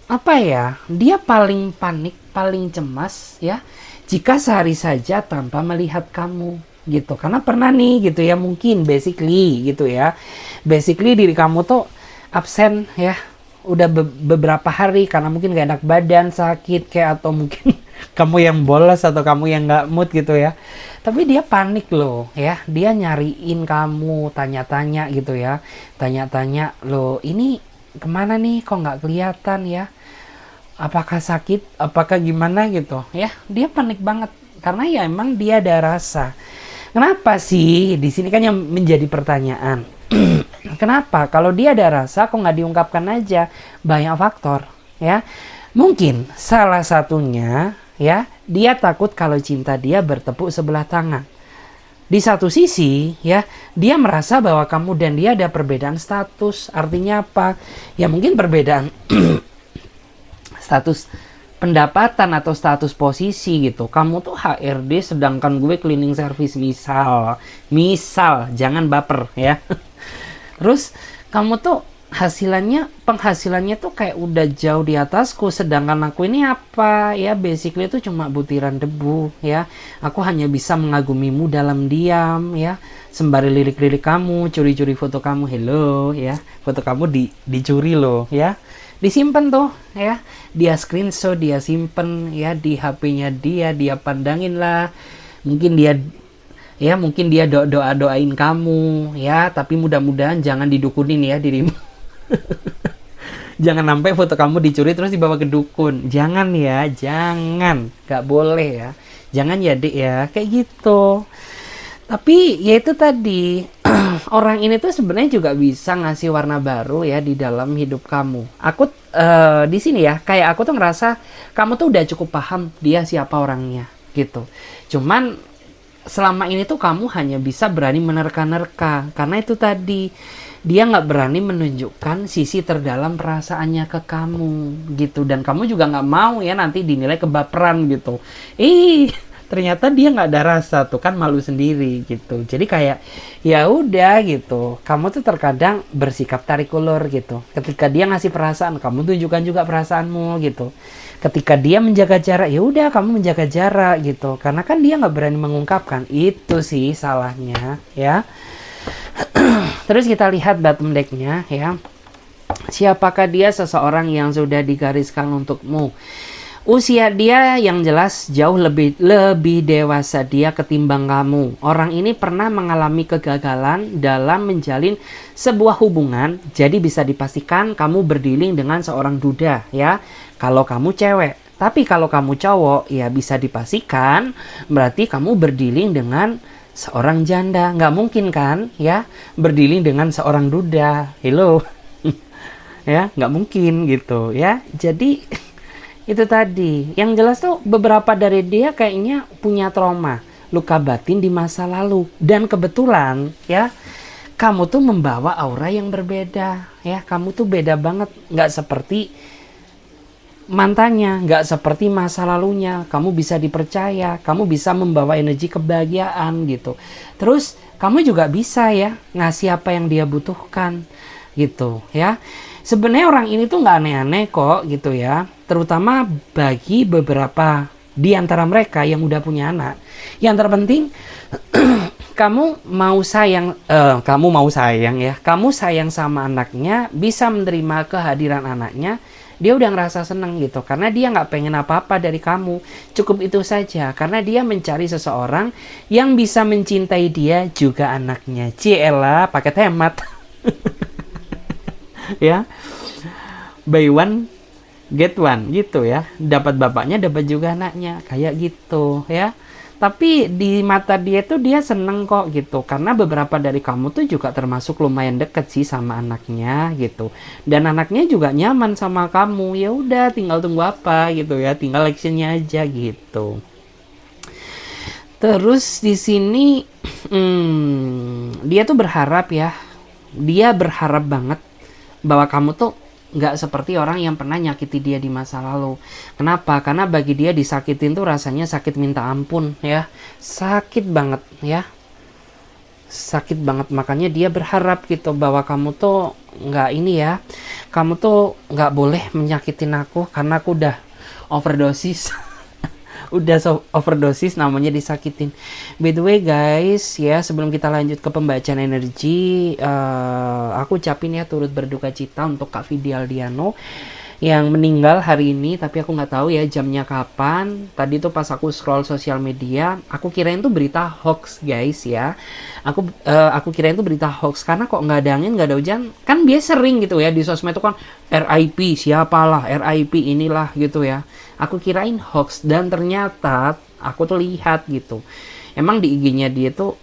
Speaker 1: apa ya, dia paling panik, paling cemas ya jika sehari saja tanpa melihat kamu gitu. Karena pernah nih gitu ya, mungkin basically gitu ya, basically diri kamu tuh absen ya udah beberapa hari karena mungkin gak enak badan, sakit kayak, atau mungkin kamu yang bolos atau kamu yang gak mood gitu ya. Tapi dia panik loh ya, dia nyariin kamu, tanya-tanya gitu ya, tanya-tanya loh, ini kemana nih kok nggak kelihatan ya, apakah sakit, apakah gimana gitu ya. Dia panik banget karena ya emang dia ada rasa. Kenapa sih di sini kan yang menjadi pertanyaan? Kenapa kalau dia ada rasa kok nggak diungkapkan aja? Banyak faktor ya. Mungkin salah satunya ya, dia takut kalau cinta dia bertepuk sebelah tangan. Di satu sisi ya, dia merasa bahwa kamu dan dia ada perbedaan status. Artinya apa? Ya mungkin perbedaan status pendapatan atau status posisi gitu. Kamu tuh HRD sedangkan gue cleaning service misal, jangan baper ya. Terus kamu tuh penghasilannya tuh kayak udah jauh di atasku, sedangkan aku ini apa ya, basically itu cuma butiran debu ya. Aku hanya bisa mengagumimu dalam diam ya, sembari lirik-lirik kamu, curi-curi foto kamu. Hello ya, foto kamu dicuri loh ya, disimpan tuh ya, dia screenshot, dia simpen ya di HP-nya dia pandangin lah. Mungkin dia doain kamu ya, tapi mudah-mudahan jangan didukunin ya dirimu. Jangan sampai foto kamu dicuri terus dibawa ke dukun. Jangan ya, jangan, nggak boleh ya, jangan ya dek ya, kayak gitu. Tapi ya itu tadi, orang ini tuh sebenarnya juga bisa ngasih warna baru ya di dalam hidup kamu. Aku di sini ya, kayak aku tuh ngerasa kamu tuh udah cukup paham dia siapa orangnya gitu. Cuman selama ini tuh kamu hanya bisa berani menerka-nerka, karena itu tadi dia nggak berani menunjukkan sisi terdalam perasaannya ke kamu gitu. Dan kamu juga nggak mau ya nanti dinilai kebaperan gitu. Ternyata dia nggak ada rasa, tuh kan malu sendiri gitu. Jadi kayak ya udah gitu, kamu tuh terkadang bersikap tarik ulur gitu. Ketika dia ngasih perasaan, kamu tunjukkan juga perasaanmu gitu. Ketika dia menjaga jarak, ya udah kamu menjaga jarak gitu. Karena kan dia nggak berani mengungkapkan. Itu sih salahnya ya. Terus kita lihat bottom deck-nya ya. Siapakah dia? Seseorang yang sudah digariskan untukmu. Usia dia yang jelas jauh lebih dewasa dia ketimbang kamu. Orang ini pernah mengalami kegagalan dalam menjalin sebuah hubungan, jadi bisa dipastikan kamu berdealing dengan seorang duda ya. Kalau kamu cewek, tapi kalau kamu cowok ya bisa dipastikan berarti kamu berdealing dengan seorang janda. Nggak mungkin kan ya berdealing dengan seorang duda. Hello. Ya, nggak mungkin gitu ya. Jadi itu tadi, yang jelas tuh beberapa dari dia kayaknya punya trauma, luka batin di masa lalu. Dan kebetulan ya, kamu tuh membawa aura yang berbeda ya. Kamu tuh beda banget, nggak seperti mantannya, nggak seperti masa lalunya. Kamu bisa dipercaya, kamu bisa membawa energi kebahagiaan gitu. Terus kamu juga bisa ya ngasih apa yang dia butuhkan gitu ya. Sebenarnya orang ini tuh nggak aneh-aneh kok gitu ya, terutama bagi beberapa di antara mereka yang udah punya anak. Yang terpenting kamu mau sayang ya, kamu sayang sama anaknya, bisa menerima kehadiran anaknya, dia udah ngerasa seneng gitu, karena dia nggak pengen apa-apa dari kamu, cukup itu saja, karena dia mencari seseorang yang bisa mencintai dia juga anaknya. Ciela, paket hemat. Ya, buy one get one gitu ya, dapat bapaknya dapat juga anaknya kayak gitu ya. Tapi di mata dia tuh dia seneng kok gitu, karena beberapa dari kamu tuh juga termasuk lumayan deket sih sama anaknya gitu, dan anaknya juga nyaman sama kamu. Ya udah tinggal tunggu apa gitu ya, tinggal actionnya aja gitu. Terus di sini dia tuh berharap ya, dia berharap banget bahwa kamu tuh nggak seperti orang yang pernah nyakiti dia di masa lalu. Kenapa? Karena bagi dia disakitin tuh rasanya sakit minta ampun ya. Sakit banget ya. Sakit banget, makanya dia berharap gitu bahwa kamu tuh nggak ini ya. Kamu tuh nggak boleh menyakitin aku karena aku udah overdosis. Udah overdosis namanya disakitin. By the way guys ya, sebelum kita lanjut ke pembacaan energi, aku ucapin ya turut berduka cita untuk Kak Vidi Aldiano yang meninggal hari ini, tapi aku nggak tahu ya jamnya kapan. Tadi tuh pas aku scroll sosial media, aku kirain tuh berita hoax guys ya. Aku kirain tuh berita hoax karena kok nggak ada angin, nggak ada hujan. Kan biasa sering gitu ya di sosmed tuh kan RIP siapalah, RIP inilah gitu ya. Aku kirain hoax, dan ternyata aku tuh lihat gitu. Emang di IG-nya dia tuh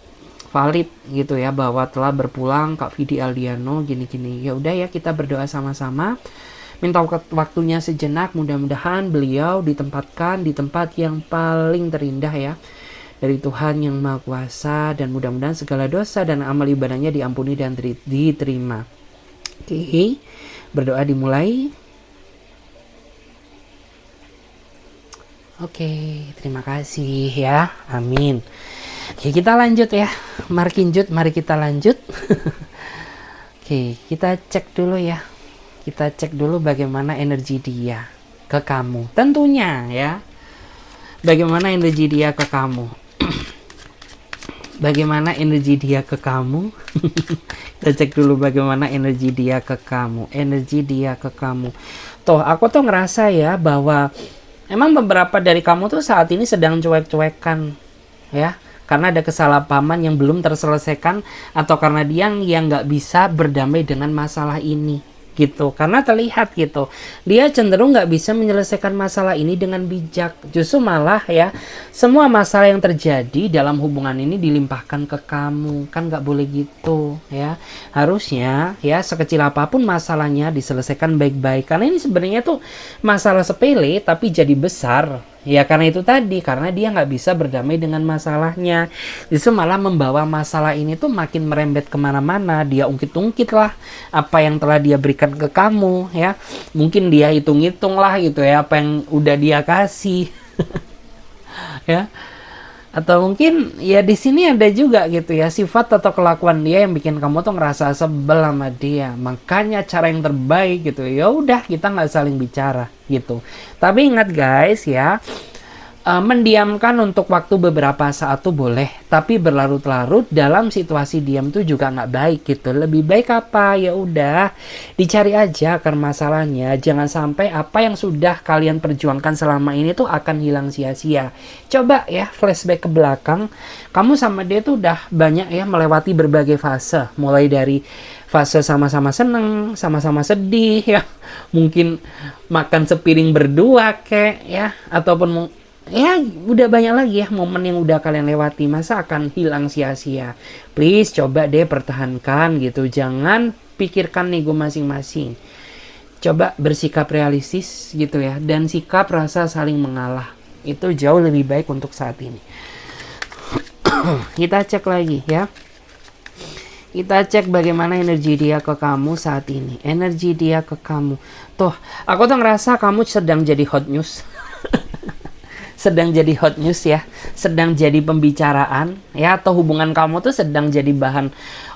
Speaker 1: valid gitu ya, bahwa telah berpulang Kak Vidi Aldiano gini-gini. Ya udah ya, kita berdoa sama-sama. Minta waktunya sejenak, mudah-mudahan beliau ditempatkan di tempat yang paling terindah ya dari Tuhan yang Maha Kuasa, dan mudah-mudahan segala dosa dan amal ibadahnya diampuni dan diterima. Oke, berdoa dimulai. Oke, terima kasih ya. Amin. Oke, kita lanjut ya. Mari kita lanjut. Oke, kita cek dulu ya. Kita cek dulu bagaimana energi dia ke kamu. Tentunya ya. Bagaimana energi dia ke kamu. Bagaimana energi dia ke kamu. Kita cek dulu bagaimana energi dia ke kamu. Energi dia ke kamu. Tuh, aku tuh ngerasa ya bahwa emang beberapa dari kamu tuh saat ini sedang cuek-cuekan ya, karena ada kesalahpahaman yang belum terselesaikan, atau karena dia yang nggak bisa berdamai dengan masalah ini gitu. Karena terlihat gitu, dia cenderung nggak bisa menyelesaikan masalah ini dengan bijak. Justru malah ya, semua masalah yang terjadi dalam hubungan ini dilimpahkan ke kamu. Kan nggak boleh gitu ya. Harusnya ya, sekecil apapun masalahnya diselesaikan baik-baik. Karena ini sebenarnya tuh masalah sepele tapi jadi besar. Ya karena itu tadi, karena dia nggak bisa berdamai dengan masalahnya. Justru malah membawa masalah ini tuh makin merembet kemana-mana. Dia ungkit-ungkit lah apa yang telah dia berikan ke kamu ya. Mungkin dia hitung-hitung lah gitu ya, apa yang udah dia kasih. Ya. Atau mungkin ya di sini ada juga gitu ya, sifat atau kelakuan dia yang bikin kamu tuh ngerasa sebel sama dia. Makanya cara yang terbaik gitu, ya udah kita nggak saling bicara gitu. Tapi ingat guys ya, Mendiamkan untuk waktu beberapa saat tuh boleh, tapi berlarut-larut dalam situasi diam tuh juga nggak baik gitu. Lebih baik apa? Ya udah, dicari aja akar masalahnya. Jangan sampai apa yang sudah kalian perjuangkan selama ini tuh akan hilang sia-sia. Coba ya flashback ke belakang, kamu sama dia tuh udah banyak ya melewati berbagai fase, mulai dari fase sama-sama seneng, sama-sama sedih ya, mungkin makan sepiring berdua kek ya, ataupun ya udah banyak lagi ya momen yang udah kalian lewati, masa akan hilang sia-sia. Please coba deh pertahankan gitu, jangan pikirkan ego masing-masing, coba bersikap realistis gitu ya, dan sikap rasa saling mengalah itu jauh lebih baik untuk saat ini. Kita cek lagi ya, kita cek bagaimana energi dia ke kamu saat ini. Energi dia ke kamu tuh, aku tuh ngerasa kamu sedang jadi hot news. Sedang jadi hot news ya, sedang jadi pembicaraan ya, atau hubungan kamu tuh sedang jadi bahan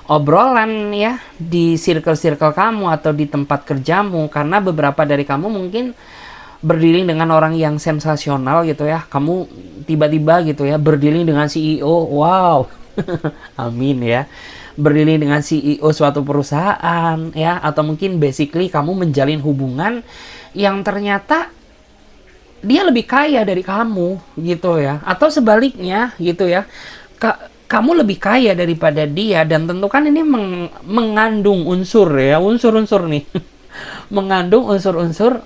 Speaker 1: obrolan ya di circle-circle kamu atau di tempat kerjamu, karena beberapa dari kamu mungkin berdealing dengan orang yang sensasional gitu ya. Kamu tiba-tiba gitu ya berdealing dengan CEO, wow. Amin ya, berdealing dengan CEO suatu perusahaan ya, atau mungkin basically kamu menjalin hubungan yang ternyata dia lebih kaya dari kamu gitu ya, atau sebaliknya gitu ya, kamu lebih kaya daripada dia, dan tentu kan ini mengandung unsur ya, unsur-unsur nih mengandung unsur-unsur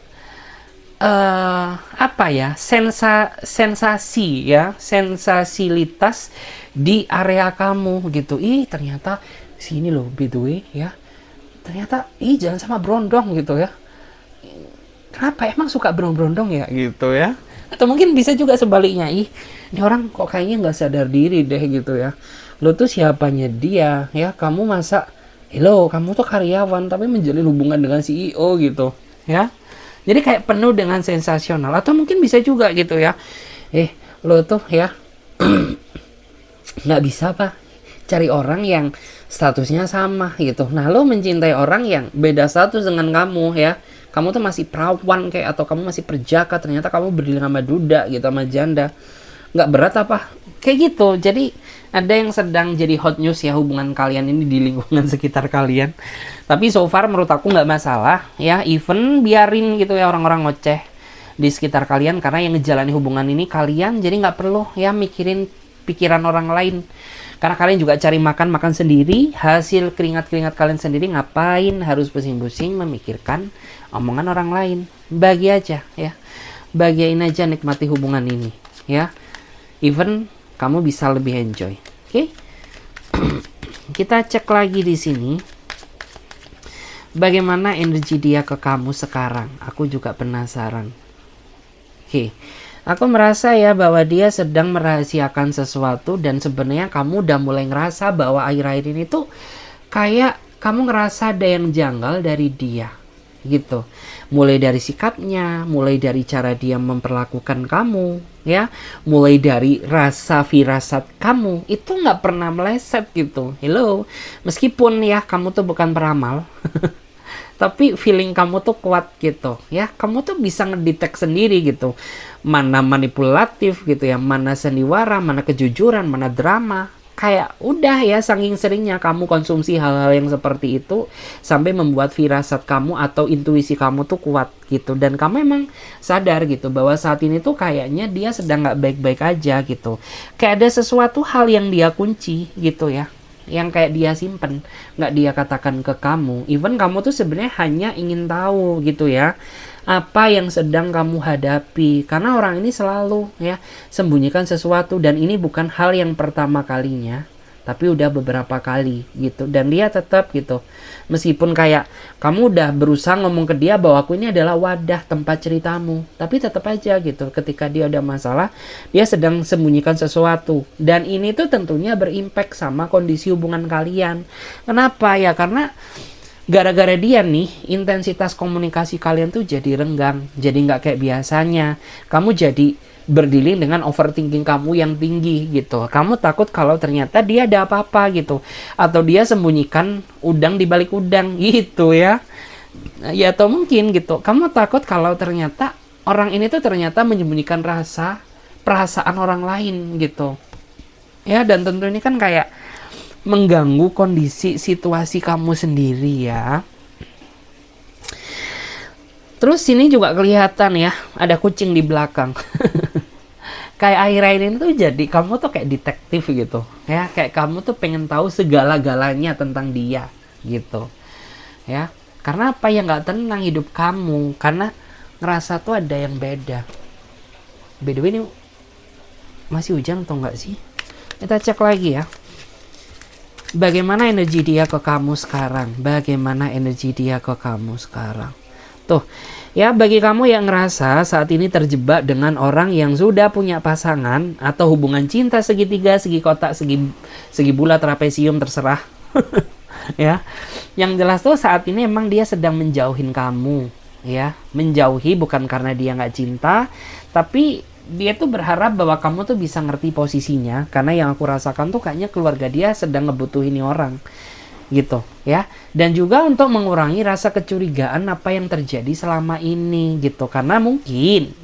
Speaker 1: apa ya, sensasi ya, sensasilitas di area kamu gitu. Ih ternyata sini loh BTW ya, ternyata jangan sama Brondong gitu ya, kenapa emang suka berondong ya gitu ya. Atau mungkin bisa juga sebaliknya, ini orang kok kayaknya nggak sadar diri deh gitu ya, lo tuh siapanya dia ya, kamu masa hello kamu tuh karyawan tapi menjalin hubungan dengan CEO gitu ya. Jadi kayak penuh dengan sensasional. Atau mungkin bisa juga gitu ya, lo tuh ya nggak bisa apa cari orang yang statusnya sama gitu. Nah lo mencintai orang yang beda status dengan kamu ya, kamu tuh masih perawan kayak, atau kamu masih perjaka, ternyata kamu berdiri sama duda gitu, sama janda. Nggak berat apa? Kayak gitu. Jadi ada yang sedang jadi hot news ya hubungan kalian ini di lingkungan sekitar kalian. Tapi so far menurut aku nggak masalah ya, even biarin gitu ya orang-orang ngoceh di sekitar kalian, karena yang ngejalani hubungan ini kalian, jadi nggak perlu ya mikirin pikiran orang lain. Karena kalian juga cari makan sendiri, hasil keringat-keringat kalian sendiri, ngapain harus pusing-pusing memikirkan omongan orang lain. Bagi aja ya, bagian aja, nikmati hubungan ini ya, even kamu bisa lebih enjoy. Oke? Kita cek lagi di sini bagaimana energi dia ke kamu sekarang. Aku juga penasaran. Oke. Aku merasa ya bahwa dia sedang merahasiakan sesuatu, dan sebenarnya kamu udah mulai ngerasa bahwa akhir-akhir ini tuh kayak kamu ngerasa ada yang janggal dari dia gitu. Mulai dari sikapnya, mulai dari cara dia memperlakukan kamu ya, mulai dari rasa firasat kamu itu nggak pernah meleset gitu. Hello, meskipun ya kamu tuh bukan peramal tapi feeling kamu tuh kuat gitu ya, kamu tuh bisa ngedetect sendiri gitu, mana manipulatif gitu ya, mana sandiwara, mana kejujuran, mana drama. Kayak udah ya, saking seringnya kamu konsumsi hal-hal yang seperti itu sampai membuat firasat kamu atau intuisi kamu tuh kuat gitu, dan kamu emang sadar gitu bahwa saat ini tuh kayaknya dia sedang nggak baik-baik aja gitu, kayak ada sesuatu hal yang dia kunci gitu ya, yang kayak dia simpen, nggak dia katakan ke kamu. Even kamu tuh sebenarnya hanya ingin tahu gitu ya, apa yang sedang kamu hadapi, karena orang ini selalu ya sembunyikan sesuatu, dan ini bukan hal yang pertama kalinya, tapi udah beberapa kali gitu, dan dia tetap gitu, meskipun kayak kamu udah berusaha ngomong ke dia bahwa aku ini adalah wadah tempat ceritamu, tapi tetap aja gitu, ketika dia ada masalah dia sedang sembunyikan sesuatu, dan ini tuh tentunya berimpact sama kondisi hubungan kalian. Kenapa ya? Karena gara-gara dia nih, intensitas komunikasi kalian tuh jadi renggang, jadi nggak kayak biasanya. Kamu jadi berdealing dengan overthinking kamu yang tinggi gitu. Kamu takut kalau ternyata dia ada apa-apa gitu, atau dia sembunyikan udang di balik udang gitu ya. Ya atau mungkin gitu, kamu takut kalau ternyata orang ini tuh ternyata menyembunyikan rasa perasaan orang lain gitu. Ya, dan tentu ini kan kayak mengganggu kondisi situasi kamu sendiri ya. Terus sini juga kelihatan ya, ada kucing di belakang. Kayak akhir-akhir ini tuh jadi kamu tuh kayak detektif gitu. Ya, kayak kamu tuh pengen tahu segala-galanya tentang dia gitu. Ya, karena apa ya, nggak tenang hidup kamu. Karena ngerasa tuh ada yang beda. By the way, ini masih hujan atau enggak sih? Kita cek lagi ya. Bagaimana energi dia ke kamu sekarang? Bagaimana energi dia ke kamu sekarang? Tuh, ya bagi kamu yang ngerasa saat ini terjebak dengan orang yang sudah punya pasangan atau hubungan cinta segitiga, segi kotak, segi bulat, trapesium, terserah. Ya, yang jelas tuh saat ini emang dia sedang menjauhin kamu, ya, menjauhi bukan karena dia nggak cinta, tapi dia tuh berharap bahwa kamu tuh bisa ngerti posisinya, karena yang aku rasakan tuh kayaknya keluarga dia sedang ngebutuhin orang gitu ya. Dan juga untuk mengurangi rasa kecurigaan apa yang terjadi selama ini gitu, karena mungkin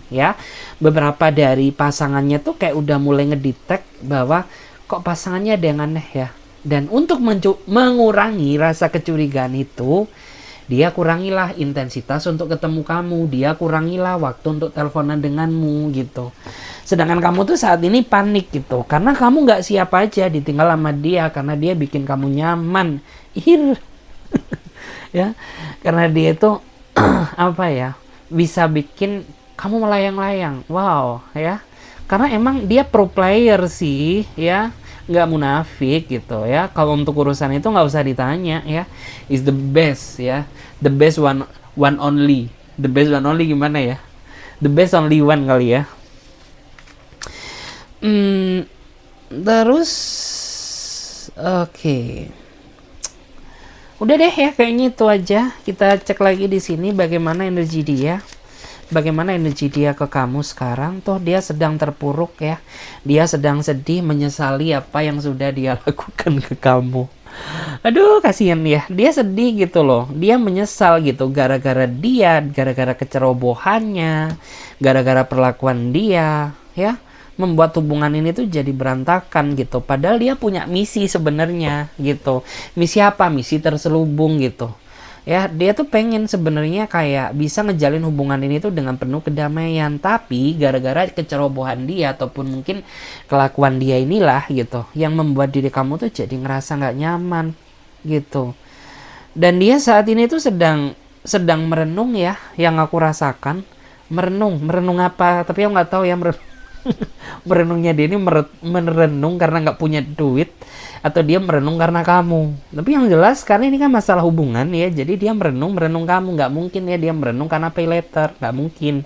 Speaker 1: ya beberapa dari pasangannya tuh kayak udah mulai ngedetect bahwa kok pasangannya ada yang aneh ya. Dan untuk mengurangi rasa kecurigaan itu, dia kurangilah intensitas untuk ketemu kamu, dia kurangilah waktu untuk teleponan denganmu gitu. Sedangkan kamu tuh saat ini panik gitu, karena kamu nggak siap aja ditinggal sama dia, karena dia bikin kamu nyaman. Ya, karena dia itu apa ya, bisa bikin kamu melayang-layang. Wow ya, karena emang dia pro player sih ya, nggak munafik gitu ya. Kalau untuk urusan itu nggak usah ditanya ya, is the best ya, the best one only. The best one only gimana ya, the best only one kali ya. Terus oke. Udah deh ya, kayaknya itu aja. Kita cek lagi di sini bagaimana energi dia. Bagaimana energi dia ke kamu sekarang. Toh dia sedang terpuruk ya. Dia sedang sedih, menyesali apa yang sudah dia lakukan ke kamu. Aduh, kasihan ya. Dia sedih gitu loh. Dia menyesal gitu gara-gara dia, gara-gara kecerobohannya, gara-gara perlakuan dia, ya. Membuat hubungan ini tuh jadi berantakan gitu. Padahal dia punya misi sebenarnya gitu. Misi apa? Misi terselubung gitu. Ya, dia tuh pengen sebenarnya kayak bisa ngejalin hubungan ini tuh dengan penuh kedamaian, tapi gara-gara kecerobohan dia ataupun mungkin kelakuan dia inilah gitu yang membuat diri kamu tuh jadi ngerasa nggak nyaman gitu. Dan dia saat ini tuh sedang merenung ya, yang aku rasakan. Merenung apa? Tapi aku nggak tahu ya merenungnya dia ini merenung karena nggak punya duit, atau dia merenung karena kamu. Tapi yang jelas karena ini kan masalah hubungan ya, jadi dia merenung kamu. Nggak mungkin ya dia merenung karena pay later, nggak mungkin.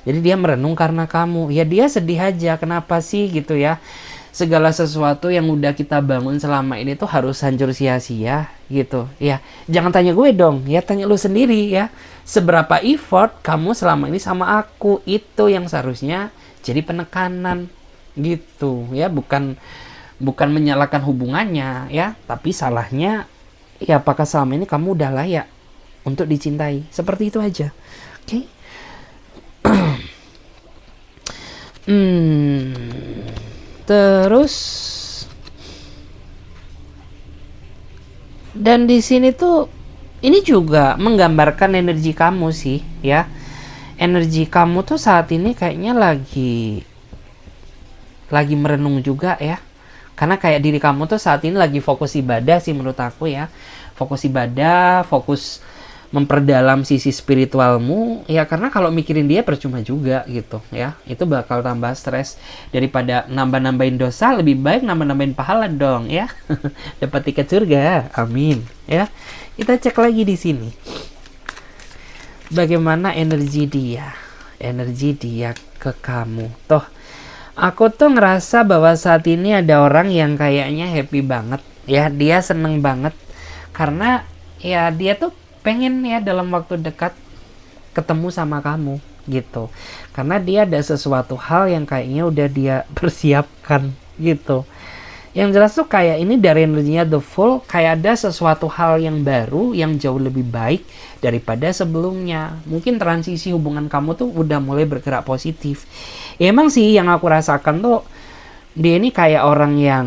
Speaker 1: Jadi dia merenung karena kamu. Ya dia sedih aja, kenapa sih gitu ya, segala sesuatu yang udah kita bangun selama ini tuh harus hancur sia-sia gitu ya. Jangan tanya gue dong ya, tanya lu sendiri ya, seberapa effort kamu selama ini sama aku. Itu yang seharusnya jadi penekanan gitu ya, bukan menyalahkan hubungannya ya, tapi salahnya ya apakah selama ini kamu udah layak untuk dicintai. Seperti itu aja. Oke. Terus dan di sini tuh ini juga menggambarkan energi kamu sih ya. Energi kamu tuh saat ini kayaknya lagi merenung juga ya. Karena kayak diri kamu tuh saat ini lagi fokus ibadah sih menurut aku ya. Fokus ibadah, fokus memperdalam sisi spiritualmu ya, karena kalau mikirin dia percuma juga gitu ya. Itu bakal tambah stres. Daripada nambah-nambahin dosa, lebih baik nambah-nambahin pahala dong ya. Dapat tiket surga. Amin ya. Kita cek lagi di sini. Bagaimana energi dia ke kamu. Toh aku tuh ngerasa bahwa saat ini ada orang yang kayaknya happy banget ya, dia seneng banget karena ya dia tuh pengen ya dalam waktu dekat ketemu sama kamu gitu, karena dia ada sesuatu hal yang kayaknya udah dia persiapkan gitu Yang jelas tuh kayak ini dari energinya The Fool, kayak ada sesuatu hal yang baru yang jauh lebih baik daripada sebelumnya. Mungkin transisi hubungan kamu tuh udah mulai bergerak positif. Ya emang sih yang aku rasakan tuh dia ini kayak orang yang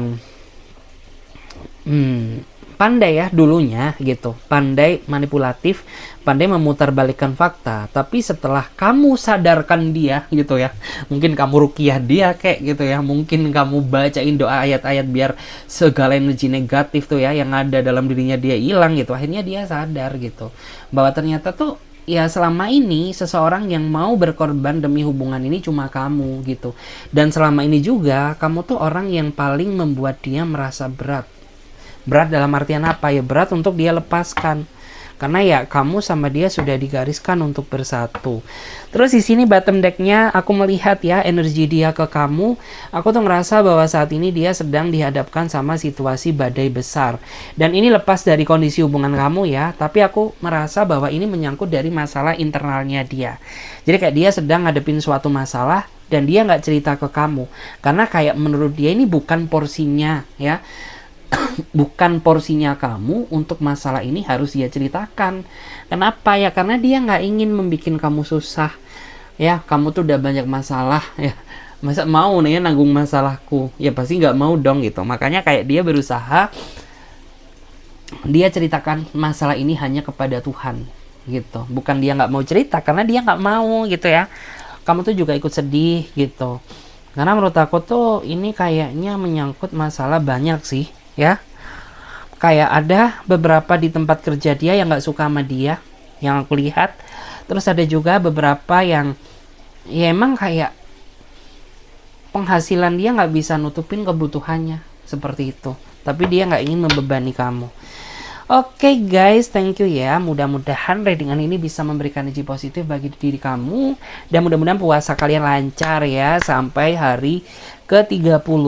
Speaker 1: pandai ya dulunya gitu, pandai manipulatif, pandai memutarbalikkan fakta. Tapi setelah kamu sadarkan dia gitu ya, mungkin kamu rukiah dia kayak gitu ya, mungkin kamu bacain doa ayat-ayat biar segala energi negatif tuh ya yang ada dalam dirinya dia hilang gitu. Akhirnya dia sadar gitu bahwa ternyata tuh ya selama ini seseorang yang mau berkorban demi hubungan ini cuma kamu gitu. Dan selama ini juga kamu tuh orang yang paling membuat dia merasa berat. Berat dalam artian apa ya? Berat untuk dia lepaskan. Karena ya kamu sama dia sudah digariskan untuk bersatu. Terus di sini bottom decknya aku melihat ya energi dia ke kamu. Aku tuh ngerasa bahwa saat ini dia sedang dihadapkan sama situasi badai besar. Dan ini lepas dari kondisi hubungan kamu ya. Tapi aku merasa bahwa ini menyangkut dari masalah internalnya dia. Jadi kayak dia sedang ngadepin suatu masalah dan dia nggak cerita ke kamu. Karena kayak menurut dia ini bukan porsinya ya. Bukan porsinya kamu untuk masalah ini harus dia ceritakan. Kenapa ya? Karena dia nggak ingin membuat kamu susah ya. Kamu tuh udah banyak masalah ya, masa mau nih ya nanggung masalahku? Ya pasti nggak mau dong gitu. Makanya kayak dia berusaha dia ceritakan masalah ini hanya kepada Tuhan gitu. Bukan dia nggak mau cerita, karena dia nggak mau gitu ya. Kamu tuh juga ikut sedih gitu. Karena menurut aku tuh ini kayaknya menyangkut masalah banyak sih ya. Kayak ada beberapa di tempat kerja dia yang nggak suka sama dia, yang aku lihat. Terus ada juga beberapa yang ya emang kayak penghasilan dia nggak bisa nutupin kebutuhannya seperti itu. Tapi dia nggak ingin membebani kamu. Oke guys, thank you ya. Mudah-mudahan readingan ini bisa memberikan energi positif bagi diri kamu. Dan mudah-mudahan puasa kalian lancar ya sampai hari ke-30.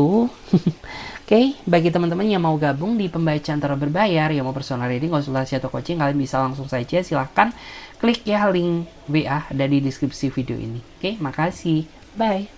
Speaker 1: Oke, bagi teman-teman yang mau gabung di pembacaan tarot berbayar, yang mau personal reading, konsultasi atau coaching, kalian bisa langsung saja silahkan klik ya link WA ada di deskripsi video ini. Oke, makasih. Bye.